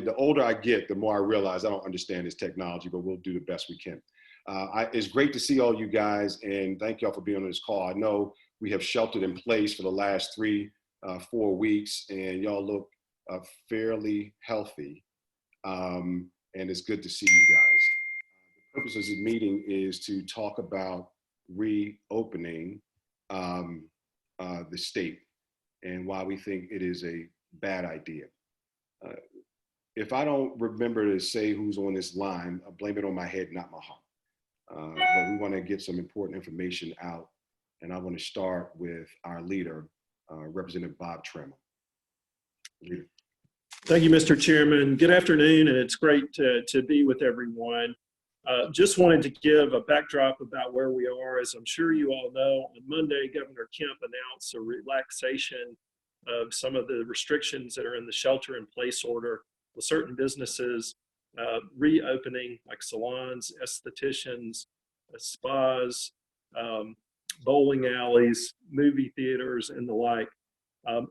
the older I get, the more I realize I don't understand this technology, but we'll do the best we can. It's great to see all you guys, and thank y'all for being on this call. I know we have sheltered in place for the last 4 weeks, and y'all look fairly healthy, and it's good to see you guys. The purpose of this meeting is to talk about reopening the state and why we think it is a bad idea. If I don't remember to say who's on this line, I blame it on my head, not my heart. But we want to get some important information out, and I want to start with our leader, Representative Bob Trammell. Leader. Thank you, Mr. Chairman. Good afternoon, and it's great to be with everyone. Just wanted to give a backdrop about where we are. As I'm sure you all know, on Monday, Governor Kemp announced a relaxation of some of the restrictions that are in the shelter-in-place order, with certain businesses reopening, like salons, estheticians, spas, bowling alleys, movie theaters, and the like.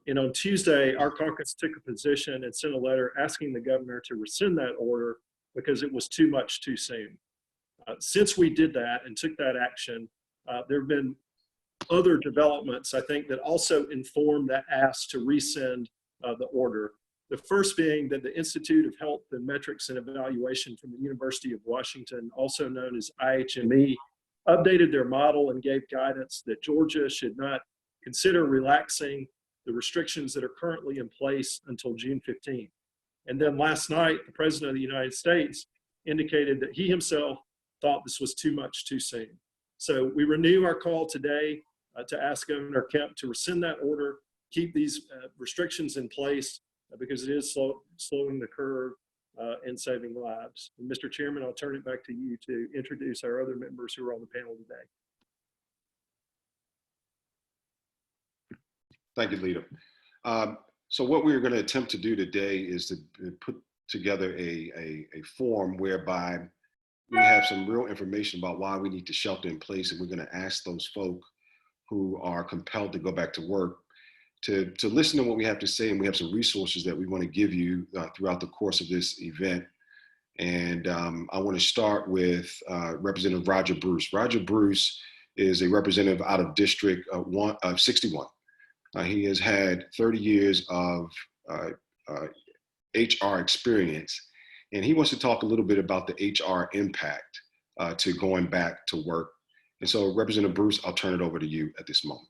And on Tuesday, our caucus took a position and sent a letter asking the governor to rescind that order because it was too much too soon. Since we did that and took that action, there have been other developments, I think, that also inform that ask to rescind the order. The first being that the Institute of Health and Metrics and Evaluation from the University of Washington, also known as IHME, updated their model and gave guidance that Georgia should not consider relaxing the restrictions that are currently in place until June 15th. And then last night, the President of the United States indicated that he himself thought this was too much too soon. So we renew our call today to ask Governor Kemp to rescind that order, keep these restrictions in place, because it is slowing the curve and saving lives. And Mr. Chairman, I'll turn it back to you to introduce our other members who are on the panel today. Thank you, Leader. So what we're going to attempt to do today is to put together a form whereby we have some real information about why we need to shelter in place, and we're going to ask those folk who are compelled to go back to work to listen to what we have to say, and we have some resources that we want to give you throughout the course of this event. And I want to start with Representative Roger Bruce. Roger Bruce is a representative out of District 61. He has had 30 years of HR experience, and he wants to talk a little bit about the HR impact to going back to work. And so, Representative Bruce, I'll turn it over to you at this moment.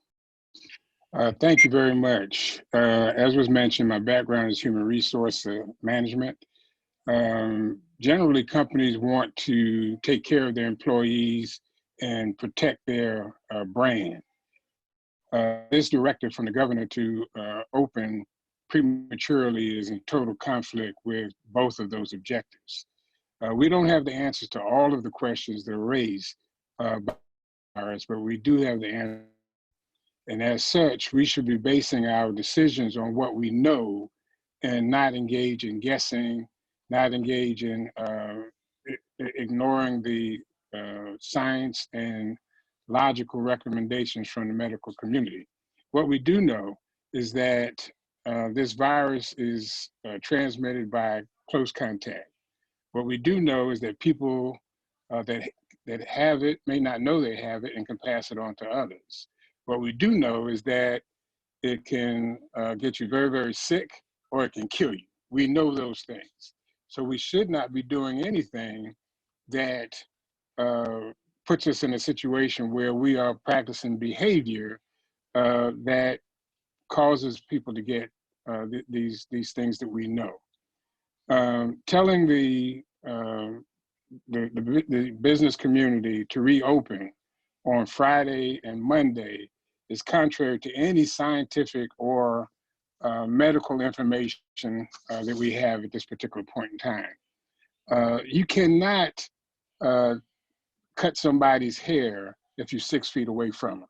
Thank you very much. As was mentioned, my background is human resource management. Generally, companies want to take care of their employees and protect their brand. This directive from the governor to open prematurely is in total conflict with both of those objectives. We don't have the answers to all of the questions that are raised by us, but we do have the answer. And as such, we should be basing our decisions on what we know and not engage in guessing, not engage in ignoring the science and logical recommendations from the medical community. What we do know is that this virus is transmitted by close contact. What we do know is that people that have it may not know they have it and can pass it on to others. What we do know is that it can get you very, very sick, or it can kill you. We know those things. So we should not be doing anything that puts us in a situation where we are practicing behavior that causes people to get these things that we know. Telling the business community to reopen on Friday and Monday is contrary to any scientific or medical information that we have at this particular point in time. You cannot cut somebody's hair if you're 6 feet away from them.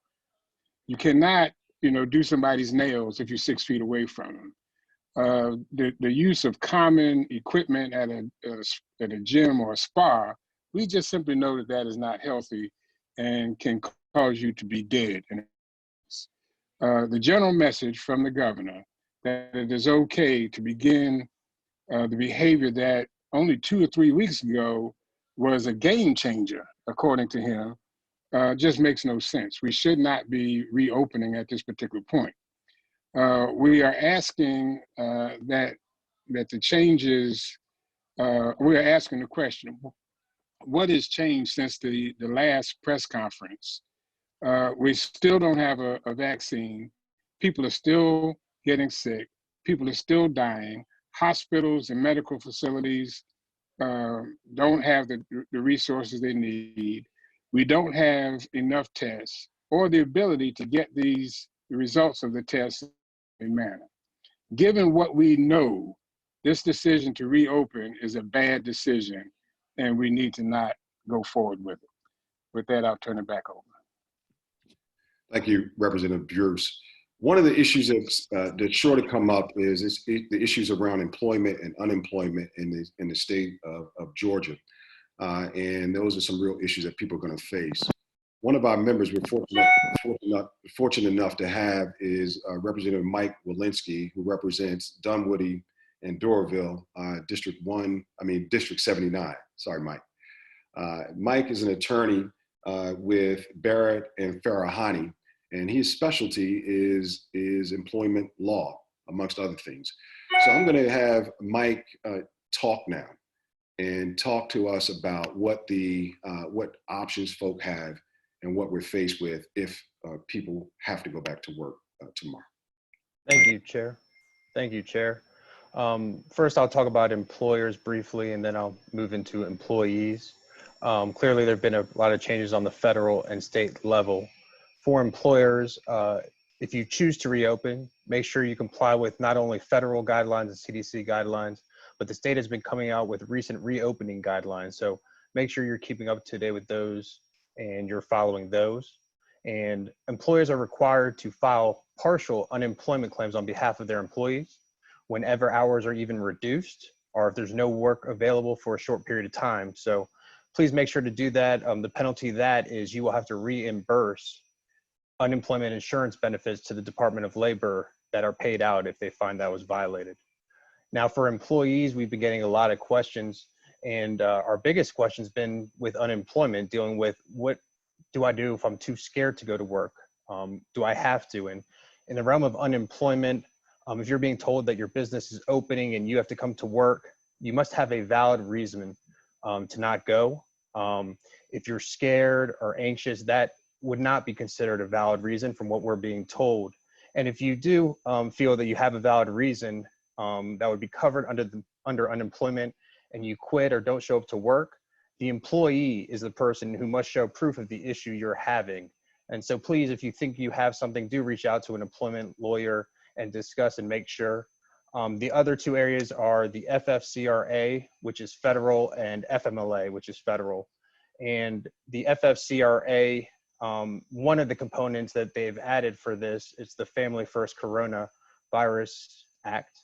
You cannot, do somebody's nails if you're 6 feet away from them. The use of common equipment at a gym or a spa, we just simply know that that is not healthy and can cause you to be dead. The general message from the governor that it is okay to begin the behavior that only 2 or 3 weeks ago was a game changer, according to him, just makes no sense. We should not be reopening at this particular point. We are asking that the changes, we are asking the question, what has changed since the last press conference? We still don't have a vaccine. People are still getting sick. People are still dying. Hospitals and medical facilities don't have the resources they need. We don't have enough tests or the ability to get the results of the tests in a manner. Given what we know, this decision to reopen is a bad decision, and we need to not go forward with it. With that, I'll turn it back over. Thank you, Representative Bruce. One of the issues that's sure to come up is the issues around employment and unemployment in the state of Georgia. And those are some real issues that people are going to face. One of our members we're fortunate enough to have is Representative Mike Wilensky, who represents Dunwoody and Doraville, District 79. Sorry, Mike. Mike is an attorney with Barrett and Farahani, and his specialty is employment law, amongst other things. So I'm going to have Mike talk now and talk to us about what options folk have and what we're faced with if people have to go back to work tomorrow. Thank you, Chair. Thank you, Chair. First, I'll talk about employers briefly, and then I'll move into employees. Clearly, there have been a lot of changes on the federal and state level. For employers, if you choose to reopen, make sure you comply with not only federal guidelines and CDC guidelines, but the state has been coming out with recent reopening guidelines. So make sure you're keeping up to date with those and you're following those. And employers are required to file partial unemployment claims on behalf of their employees whenever hours are even reduced or if there's no work available for a short period of time. So please make sure to do that. The penalty of that is you will have to reimburse unemployment insurance benefits to the Department of Labor that are paid out if they find that was violated. Now for employees, we've been getting a lot of questions, and our biggest question has been with unemployment, dealing with what do I do if I'm too scared to go to work? Do I have to? And in the realm of unemployment, if you're being told that your business is opening and you have to come to work, you must have a valid reason to not go. If you're scared or anxious, that would not be considered a valid reason from what we're being told. And if you do feel that you have a valid reason that would be covered under unemployment and you quit or don't show up to work, the employee is the person who must show proof of the issue you're having. And so please, if you think you have something, do reach out to an employment lawyer and discuss and make sure. The other two areas are the FFCRA, which is federal, and FMLA, which is federal. And the FFCRA, one of the components that they've added for this is the Family First Coronavirus Act,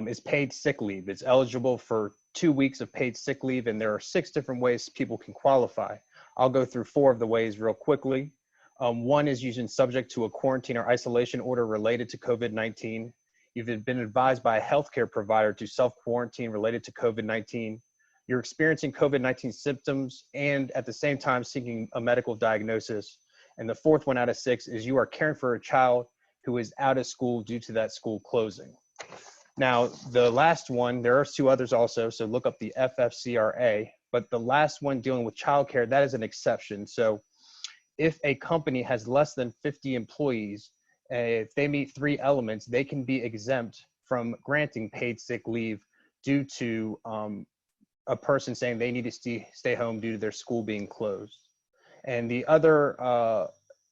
is paid sick leave. It's eligible for 2 weeks of paid sick leave, and there are 6 different ways people can qualify. I'll go through 4 of the ways real quickly. One is using subject to a quarantine or isolation order related to COVID-19. You've been advised by a healthcare provider to self-quarantine related to COVID-19. You're experiencing COVID-19 symptoms and at the same time seeking a medical diagnosis. And the 4th one out of 6 is you are caring for a child who is out of school due to that school closing. Now, the last one, there are 2 others also, so look up the FFCRA, but the last one dealing with childcare, that is an exception. So if a company has less than 50 employees, if they meet 3 elements, they can be exempt from granting paid sick leave due to a person saying they need to stay home due to their school being closed. And the other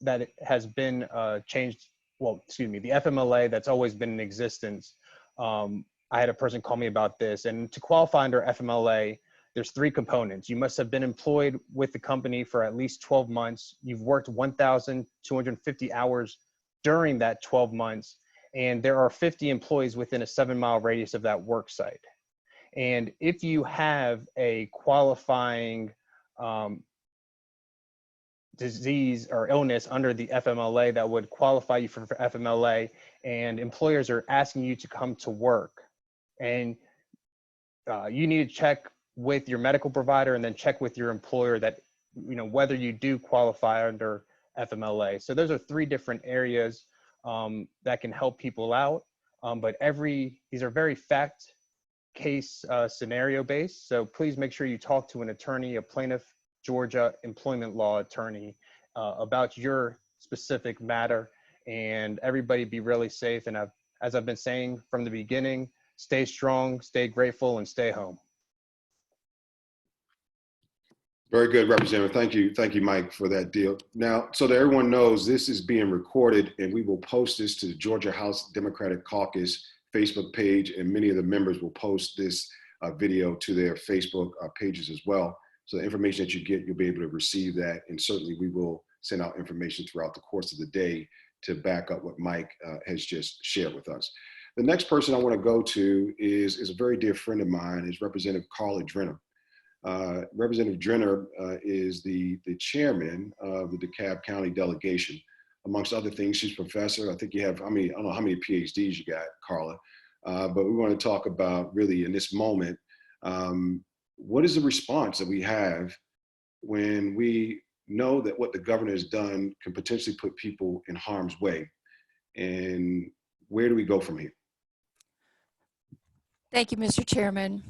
that has been changed, well, excuse me, the FMLA that's always been in existence. I had a person call me about this, and to qualify under FMLA, there's 3 components. You must have been employed with the company for at least 12 months. You've worked 1,250 hours during that 12 months, and there are 50 employees within a 7-mile radius of that work site. And if you have a qualifying disease or illness under the FMLA that would qualify you for FMLA, and employers are asking you to come to work, and you need to check with your medical provider and then check with your employer that, whether you do qualify under FMLA. So those are 3 different areas that can help people out. But these are very fact case scenario based. So please make sure you talk to an attorney, a plaintiff, Georgia employment law attorney about your specific matter, and everybody be really safe. And as I've been saying from the beginning, stay strong, stay grateful, and stay home. Very good, Representative. Thank you, Mike, for that deal. Now, so that everyone knows, this is being recorded, and we will post this to the Georgia House Democratic Caucus Facebook page, and many of the members will post this video to their Facebook pages as well. So the information that you get, you'll be able to receive that, and certainly we will send out information throughout the course of the day to back up what Mike has just shared with us. The next person I want to go to is a very dear friend of mine, is Representative Karla Drenner. Representative Drenner is the chairman of the DeKalb County delegation. Amongst other things, she's professor. I think you have, I don't know how many PhDs you got, Karla, but we want to talk about really in this moment, what is the response that we have when we know that what the governor has done can potentially put people in harm's way? And where do we go from here? Thank you, Mr. Chairman.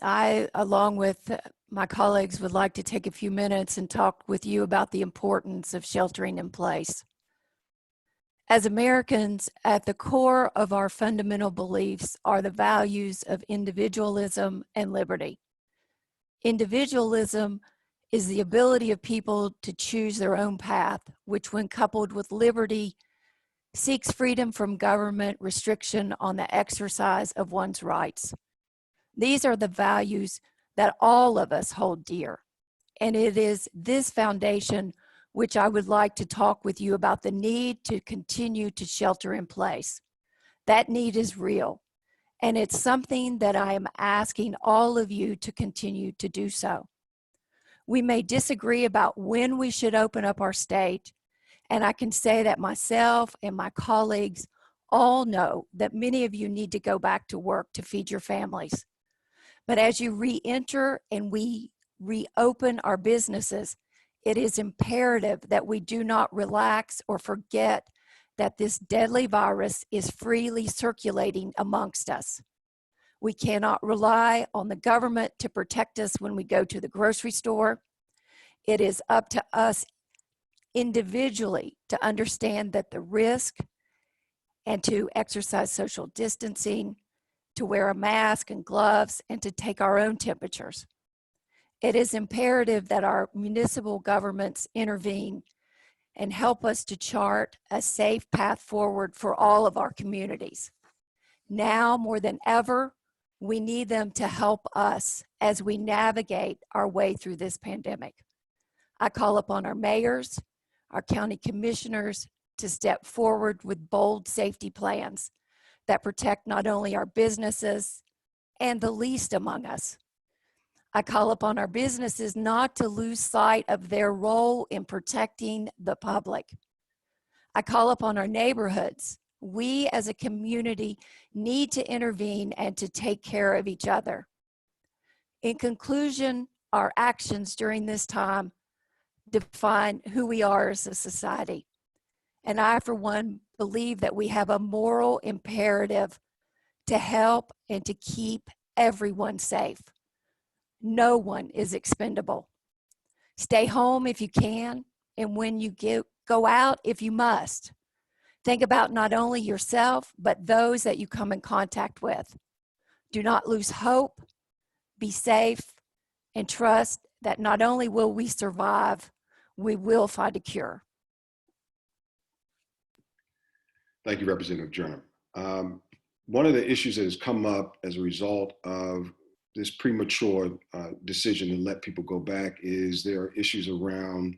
I, along with my colleagues, would like to take a few minutes and talk with you about the importance of sheltering in place. As Americans, at the core of our fundamental beliefs are the values of individualism and liberty. Individualism is the ability of people to choose their own path, which when coupled with liberty, seeks freedom from government restriction on the exercise of one's rights. These are the values that all of us hold dear. And it is this foundation which I would like to talk with you about the need to continue to shelter in place. That need is real. And it's something that I am asking all of you to continue to do so. We may disagree about when we should open up our state, and I can say that myself and my colleagues all know that many of you need to go back to work to feed your families. But as you re-enter and we reopen our businesses, it is imperative that we do not relax or forget that this deadly virus is freely circulating amongst us. We cannot rely on the government to protect us when we go to the grocery store. It is up to us individually to understand that the risk and to exercise social distancing, to wear a mask and gloves, and to take our own temperatures. It is imperative that our municipal governments intervene and help us to chart a safe path forward for all of our communities. Now more than ever, we need them to help us as we navigate our way through this pandemic. I call upon our mayors, our county commissioners to step forward with bold safety plans that protect not only our businesses and the least among us. I call upon our businesses not to lose sight of their role in protecting the public. I call upon our neighborhoods. We as a community need to intervene and to take care of each other. In conclusion, our actions during this time define who we are as a society. And I, for one, believe that we have a moral imperative to help and to keep everyone safe. No one is expendable. Stay home if you can, and when you go out, if you must. Think about not only yourself, but those that you come in contact with. Do not lose hope, be safe, and trust that not only will we survive, we will find a cure. Thank you, Representative Drenner. One of the issues that has come up as a result of this premature decision to let people go back is there are issues around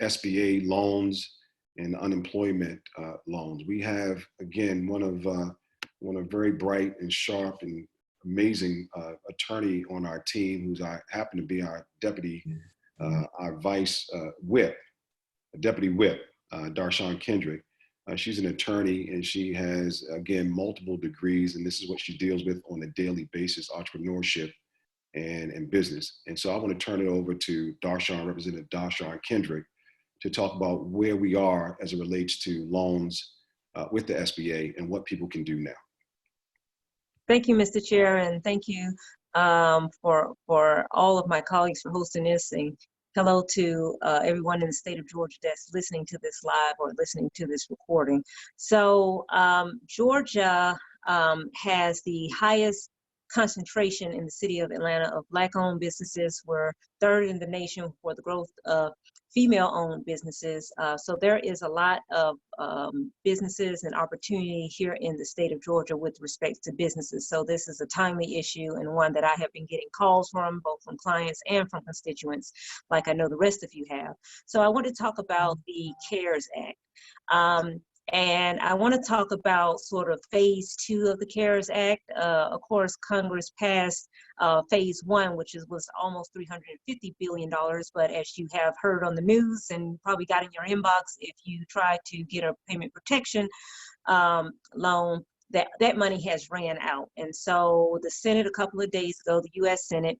SBA loans and unemployment loans. We have, again, one of very bright and sharp and amazing attorney on our team, who's happen to be our deputy, our vice whip, deputy whip, Darshawn Kendrick. She's an attorney, and she has, again, multiple degrees, and this is what she deals with on a daily basis: entrepreneurship and business. And so I want to turn it over to Darshawn, Representative Darshawn Kendrick, to talk about where we are as it relates to loans with the SBA and what people can do now. Thank you, Mr. Chair, and thank you for all of my colleagues for hosting this. And hello to everyone in the state of Georgia that's listening to this live or listening to this recording. So Georgia has the highest concentration in the city of Atlanta of Black-owned businesses. We're third in the nation for the growth of female-owned businesses. So there is a lot of businesses and opportunity here in the state of Georgia with respect to businesses. So this is a timely issue, and one that I have been getting calls from, both from clients and from constituents, like I know the rest of you have. So I want to talk about the CARES Act. And I want to talk about sort of phase 2 of the CARES Act. Of course, Congress passed phase 1, which was almost $350 billion. But as you have heard on the news and probably got in your inbox, if you try to get a payment protection loan, that money has ran out. And so the Senate, a couple of days ago, the U.S. Senate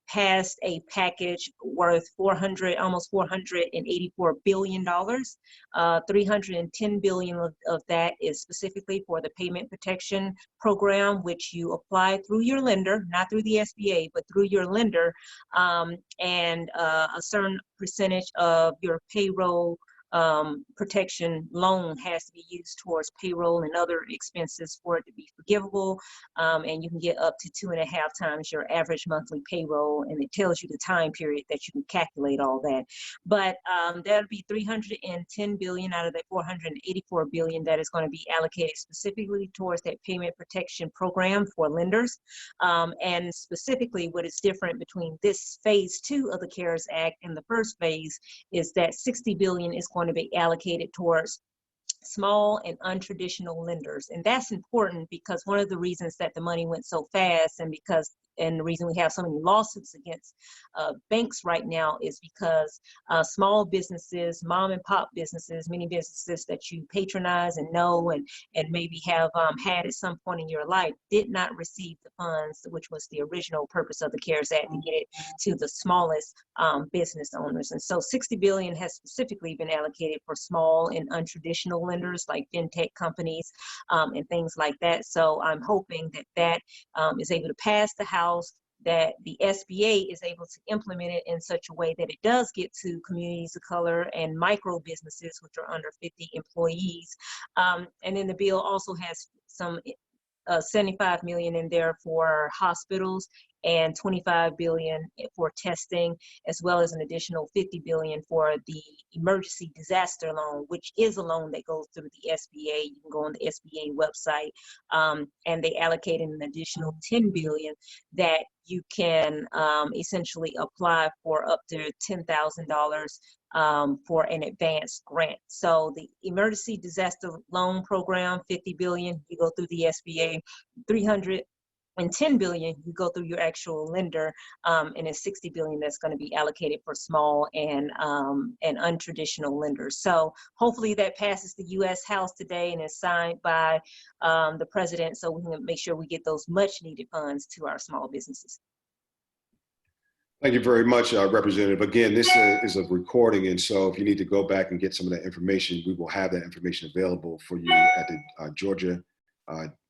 passed a package worth almost $484 billion. $310 billion of that is specifically for the payment protection program, which you apply through your lender, not through the SBA, but through your lender, and a certain percentage of your payroll protection loan has to be used towards payroll and other expenses for it to be forgivable, and you can get up to 2.5 times your average monthly payroll, and it tells you the time period that you can calculate all that. But that'll be $310 billion out of that $484 billion that is going to be allocated specifically towards that payment protection program for lenders. And specifically, what is different between this phase 2 of the CARES Act and the first phase is that $60 billion is going to be allocated towards small and untraditional lenders. And that's important because one of the reasons that the money went so fast, and the reason we have so many lawsuits against banks right now, is because small businesses, mom and pop businesses, many businesses that you patronize and know and maybe have had at some point in your life, did not receive the funds, which was the original purpose of the CARES Act, to get it to the smallest business owners. And so $60 billion has specifically been allocated for small and untraditional lenders like fintech companies and things like that. So I'm hoping that is able to pass the House, that the SBA is able to implement it in such a way that it does get to communities of color and micro businesses, which are under 50 employees. And then the bill also has some $75 million in there for hospitals and $25 billion for testing, as well as an additional $50 billion for the emergency disaster loan, which is a loan that goes through the SBA. You can go on the SBA website, and they allocated an additional $10 billion that you can essentially apply for up to $10,000 for an advanced grant. So the emergency disaster loan program, $50 billion, you go through the SBA. $310 billion, you go through your actual lender, and it's $60 billion that's going to be allocated for small and untraditional lenders. So hopefully that passes the U.S. House today and is signed by the president, so we can make sure we get those much needed funds to our small businesses. Thank you very much, Representative. Again, this is a recording, and so if you need to go back and get some of that information, we will have that information available for you at the Georgia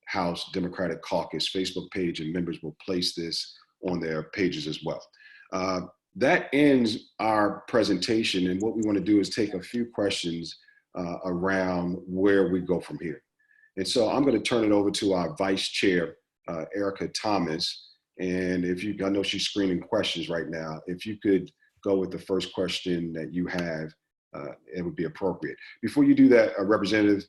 House Democratic Caucus Facebook page, and members will place this on their pages as well. That ends our presentation, and what we want to do is take a few questions around where we go from here. And so I'm going to turn it over to our Vice Chair, Erica Thomas. And I know she's screening questions right now. If you could go with the first question that you have, it would be appropriate. Before you do that, Representative,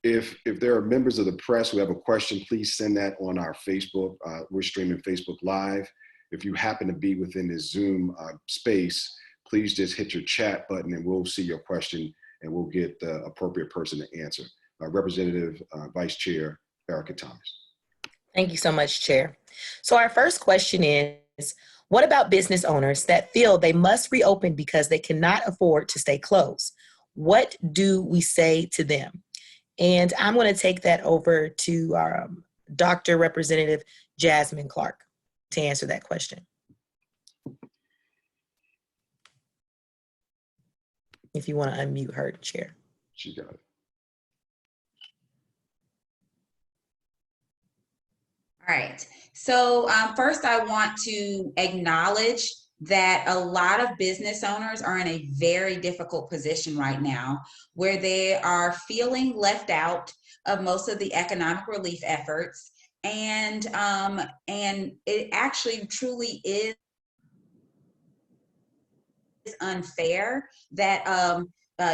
if there are members of the press who have a question, please send that on our Facebook. We're streaming Facebook Live. If you happen to be within this Zoom space, please just hit your chat button and we'll see your question and we'll get the appropriate person to answer. Representative Vice Chair Erica Thomas. Thank you so much, Chair. So our first question is, what about business owners that feel they must reopen because they cannot afford to stay closed? What do we say to them? And I'm going to take that over to our Dr. Representative Jasmine Clark to answer that question. If you want to unmute her, Chair. She got it. All right. So first, I want to acknowledge that a lot of business owners are in a very difficult position right now, where they are feeling left out of most of the economic relief efforts, and it actually truly is unfair that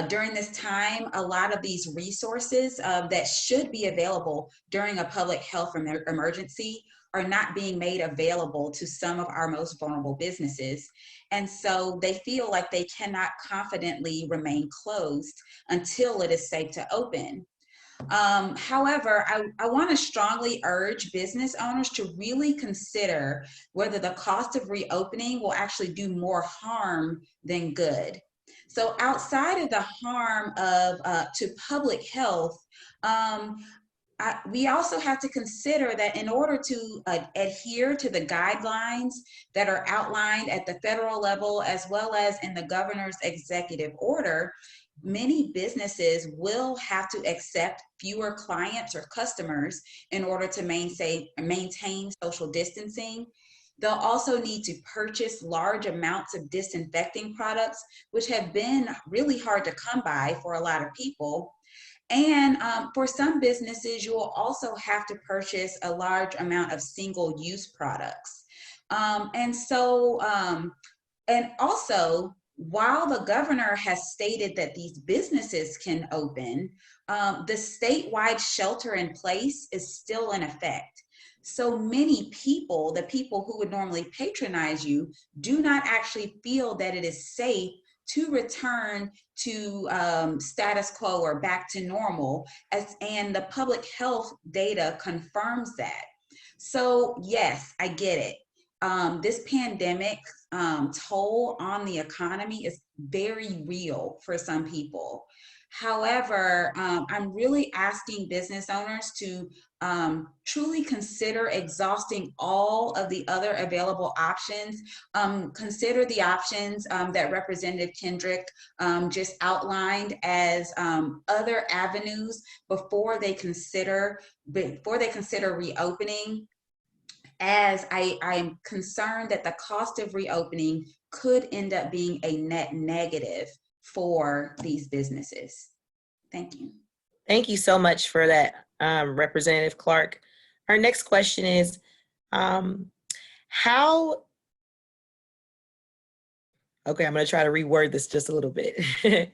during this time, a lot of these resources that should be available during a public health emergency are not being made available to some of our most vulnerable businesses. And so they feel like they cannot confidently remain closed until it is safe to open. However, I want to strongly urge business owners to really consider whether the cost of reopening will actually do more harm than good. So outside of the harm of to public health, we also have to consider that in order to adhere to the guidelines that are outlined at the federal level, as well as in the governor's executive order, many businesses will have to accept fewer clients or customers in order to maintain social distancing. They'll also need to purchase large amounts of disinfecting products, which have been really hard to come by for a lot of people. And for some businesses, you will also have to purchase a large amount of single-use products. And also, while the governor has stated that these businesses can open, the statewide shelter in place is still in effect. So many people, the people who would normally patronize you, do not actually feel that it is safe to return to status quo or back to normal, and the public health data confirms that. So yes, I get it. This pandemic toll on the economy is very real for some people. However, I'm really asking business owners to truly consider exhausting all of the other available options. Consider the options that Representative Kendrick just outlined as other avenues before they consider reopening, as I'm concerned that the cost of reopening could end up being a net negative for these businesses. Thank you. Thank you so much for that, Representative Clark. Our next question is, okay, I'm going to try to reword this just a little bit.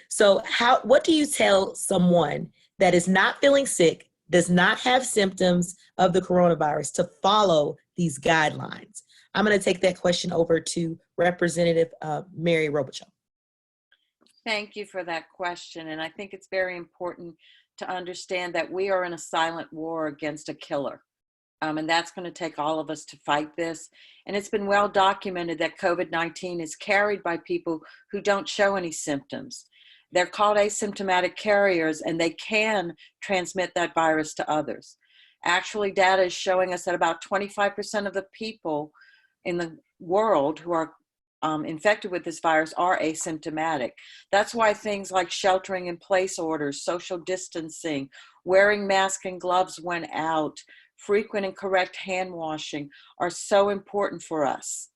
So what do you tell someone that is not feeling sick, does not have symptoms of the coronavirus, to follow these guidelines? I'm going to take that question over to Representative Mary Robichaux. Thank you for that question. And I think it's very important to understand that we are in a silent war against a killer. And that's going to take all of us to fight this. And it's been well documented that COVID-19 is carried by people who don't show any symptoms. They're called asymptomatic carriers, and they can transmit that virus to others. Actually, data is showing us that about 25% of the people in the world who are infected with this virus are asymptomatic. That's why things like sheltering in place orders, social distancing, wearing masks and gloves when out, frequent and correct hand washing are so important for us.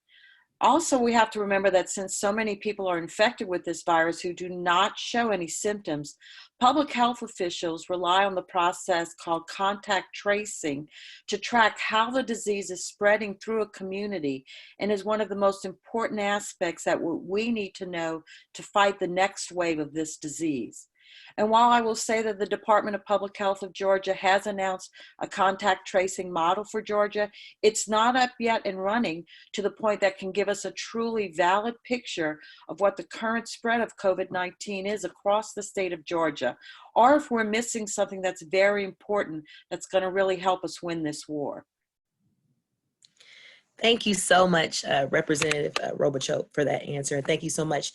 Also, we have to remember that since so many people are infected with this virus who do not show any symptoms, public health officials rely on the process called contact tracing to track how the disease is spreading through a community, and is one of the most important aspects that we need to know to fight the next wave of this disease. And while I will say that the Department of Public Health of Georgia has announced a contact tracing model for Georgia, it's not up yet and running to the point that can give us a truly valid picture of what the current spread of COVID-19 is across the state of Georgia, or if we're missing something that's very important that's going to really help us win this war. Thank you so much, Representative Robichaux, for that answer. And thank you so much,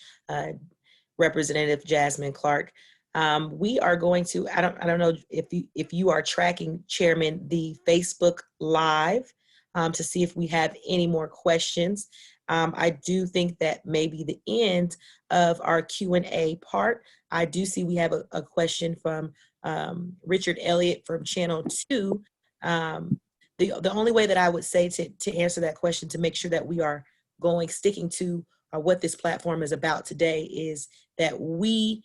Representative Jasmine Clark. We are going to, I don't know if you are tracking, Chairman, the Facebook Live to see if we have any more questions. I do think that maybe the end of our Q&A part, I do see we have a question from Richard Elliott from Channel 2. The only way that I would say to answer that question, to make sure that we are sticking to what this platform is about today, is that we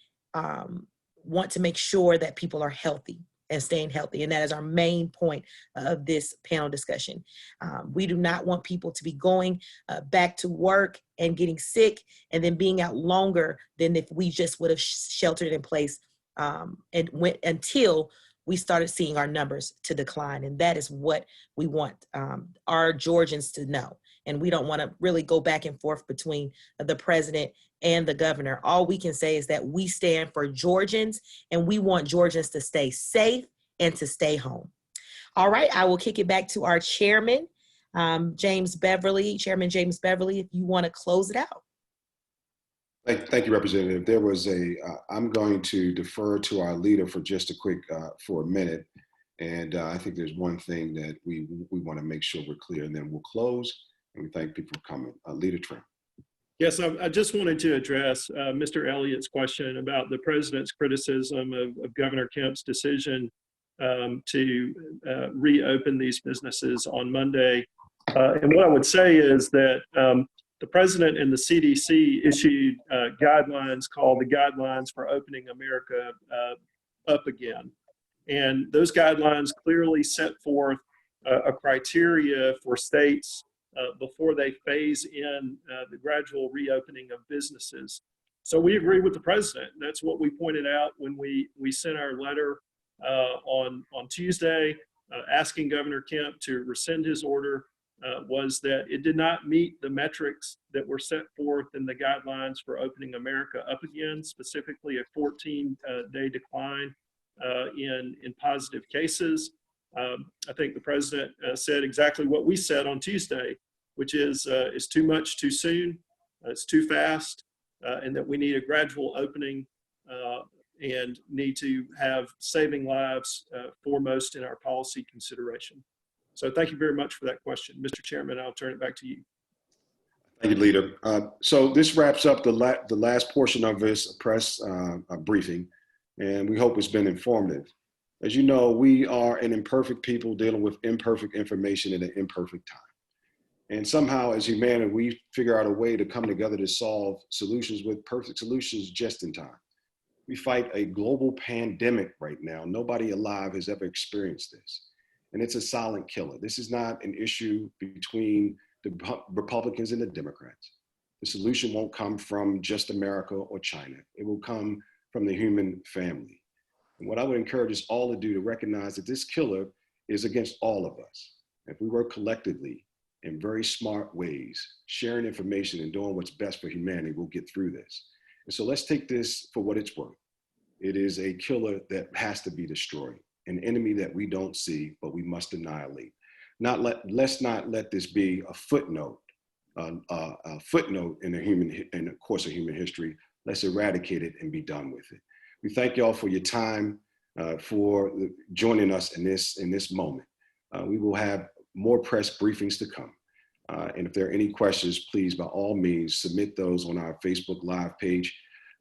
want to make sure that people are healthy and staying healthy. And that is our main point of this panel discussion. We do not want people to be going back to work and getting sick and then being out longer than if we just would have sheltered in place and went until we started seeing our numbers to decline. And that is what we want our Georgians to know. And we don't want to really go back and forth between the president and the governor. All we can say is that we stand for Georgians, and we want Georgians to stay safe and to stay home. All right, I will kick it back to our chairman, James Beverly. Chairman James Beverly, if you want to close it out. Thank you, Representative. There was I'm going to defer to our leader for just for a minute. And I think there's one thing that we want to make sure we're clear, and then we'll close. And we thank people for coming. Leader Trammell. Yes, I just wanted to address Mr. Elliott's question about the president's criticism of Governor Kemp's decision to reopen these businesses on Monday. And what I would say is that the president and the CDC issued guidelines called the Guidelines for Opening America Up Again. And those guidelines clearly set forth a criteria for states before they phase in the gradual reopening of businesses. So we agree with the president. That's what we pointed out when we sent our letter on Tuesday asking Governor Kemp to rescind his order, was that it did not meet the metrics that were set forth in the Guidelines for Opening America Up Again, specifically a 14-day decline in positive cases. I think the president said exactly what we said on Tuesday, which is it's too much too soon, it's too fast, and that we need a gradual opening and need to have saving lives foremost in our policy consideration. So thank you very much for that question. Mr. Chairman, I'll turn it back to you. Thank you, Leader. So this wraps up the last portion of this press briefing, and we hope it's been informative. As you know, we are an imperfect people dealing with imperfect information at an imperfect time. And somehow, as humanity, we figure out a way to come together to solve solutions with perfect solutions just in time. We fight a global pandemic right now. Nobody alive has ever experienced this. And it's a silent killer. This is not an issue between the Republicans and the Democrats. The solution won't come from just America or China. It will come from the human family. And what I would encourage us all to do to recognize that this killer is against all of us. If we work collectively in very smart ways, sharing information and doing what's best for humanity, we'll get through this. And so let's take this for what it's worth. It is a killer that has to be destroyed, an enemy that we don't see, but we must annihilate. Let's not let this be a footnote in the course of human history. Let's eradicate it and be done with it. We thank y'all for your time, for joining us in this moment. We will have more press briefings to come. And if there are any questions, please, by all means, submit those on our Facebook Live page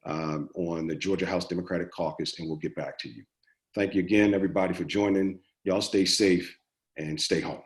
on the Georgia House Democratic Caucus, and we'll get back to you. Thank you again, everybody, for joining. Y'all stay safe and stay home.